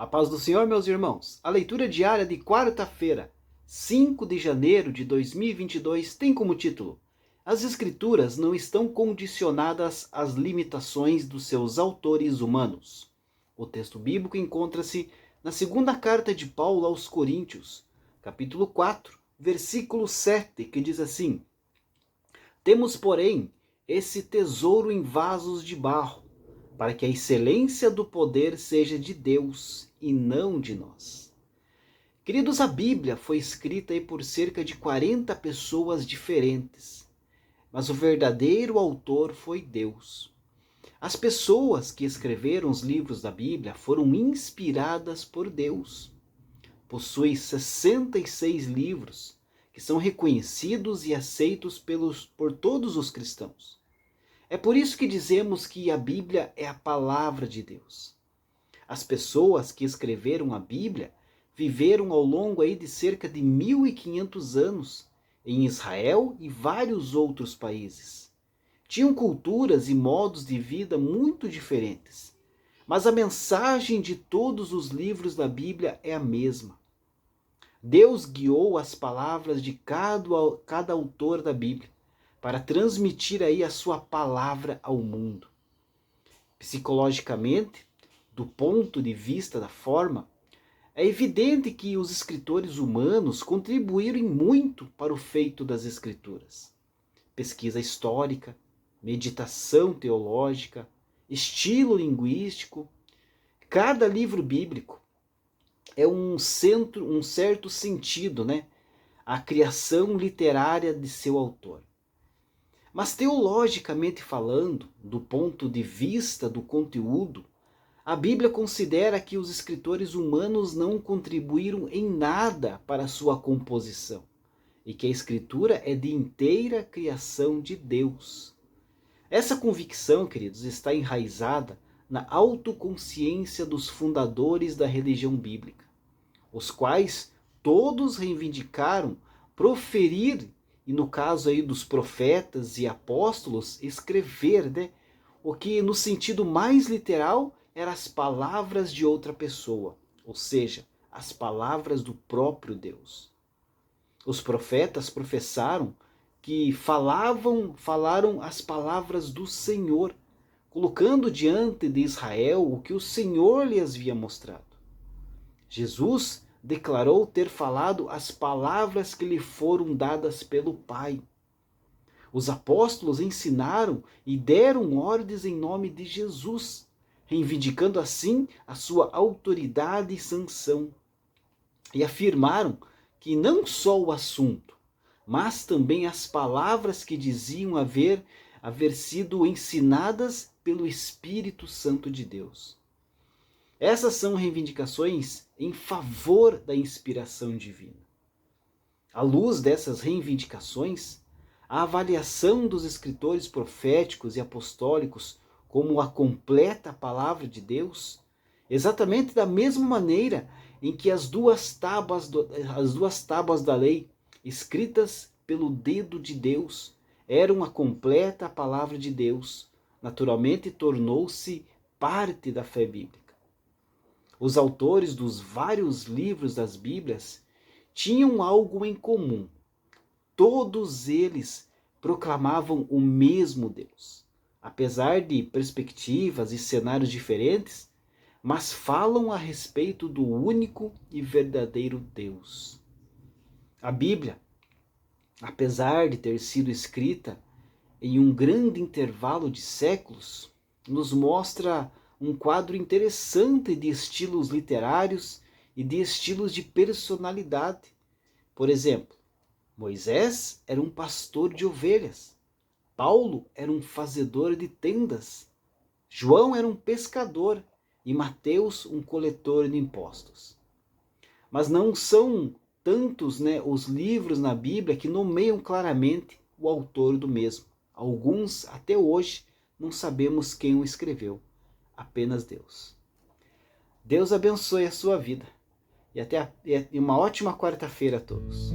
A paz do Senhor, meus irmãos. A leitura diária de quarta-feira, 5 de janeiro de 2022, tem como título: As Escrituras não estão condicionadas às limitações dos seus autores humanos. O texto bíblico encontra-se na segunda carta de Paulo aos Coríntios, capítulo 4, versículo 7, que diz assim: Temos, porém, esse tesouro em vasos de barro, para que a excelência do poder seja de Deus e não de nós. Queridos, a Bíblia foi escrita por cerca de 40 pessoas diferentes, mas o verdadeiro autor foi Deus. As pessoas que escreveram os livros da Bíblia foram inspiradas por Deus. Possui 66 livros que são reconhecidos e aceitos por todos os cristãos. É por isso que dizemos que a Bíblia é a palavra de Deus. As pessoas que escreveram a Bíblia viveram ao longo de cerca de 1500 anos em Israel e vários outros países. Tinham culturas e modos de vida muito diferentes, mas a mensagem de todos os livros da Bíblia é a mesma. Deus guiou as palavras de cada autor da Bíblia para transmitir a sua palavra ao mundo. Psicologicamente, do ponto de vista da forma, é evidente que os escritores humanos contribuíram muito para o feito das Escrituras. Pesquisa histórica, meditação teológica, estilo linguístico. Cada livro bíblico é um certo sentido, a criação literária de seu autor. Mas teologicamente falando, do ponto de vista do conteúdo, a Bíblia considera que os escritores humanos não contribuíram em nada para sua composição e que a Escritura é de inteira criação de Deus. Essa convicção, queridos, está enraizada na autoconsciência dos fundadores da religião bíblica, os quais todos reivindicaram proferir, e no caso dos profetas e apóstolos, escrever, o que no sentido mais literal eram as palavras de outra pessoa, ou seja, as palavras do próprio Deus. Os profetas professaram que falaram as palavras do Senhor, colocando diante de Israel o que o Senhor lhes havia mostrado. Jesus declarou ter falado as palavras que lhe foram dadas pelo Pai. Os apóstolos ensinaram e deram ordens em nome de Jesus, reivindicando assim a sua autoridade e sanção. E afirmaram que não só o assunto, mas também as palavras que diziam haver sido ensinadas pelo Espírito Santo de Deus. Essas são reivindicações em favor da inspiração divina. À luz dessas reivindicações, a avaliação dos escritores proféticos e apostólicos como a completa palavra de Deus, exatamente da mesma maneira em que as duas tábuas da lei, escritas pelo dedo de Deus, eram a completa palavra de Deus, naturalmente tornou-se parte da fé bíblica. Os autores dos vários livros das Bíblias tinham algo em comum. Todos eles proclamavam o mesmo Deus, apesar de perspectivas e cenários diferentes, mas falam a respeito do único e verdadeiro Deus. A Bíblia, apesar de ter sido escrita em um grande intervalo de séculos, nos mostra um quadro interessante de estilos literários e de estilos de personalidade. Por exemplo, Moisés era um pastor de ovelhas, Paulo era um fazedor de tendas, João era um pescador e Mateus um coletor de impostos. Mas não são tantos os livros na Bíblia que nomeiam claramente o autor do mesmo. Alguns, até hoje, não sabemos quem o escreveu. Apenas Deus. Deus abençoe a sua vida. E uma ótima quarta-feira a todos.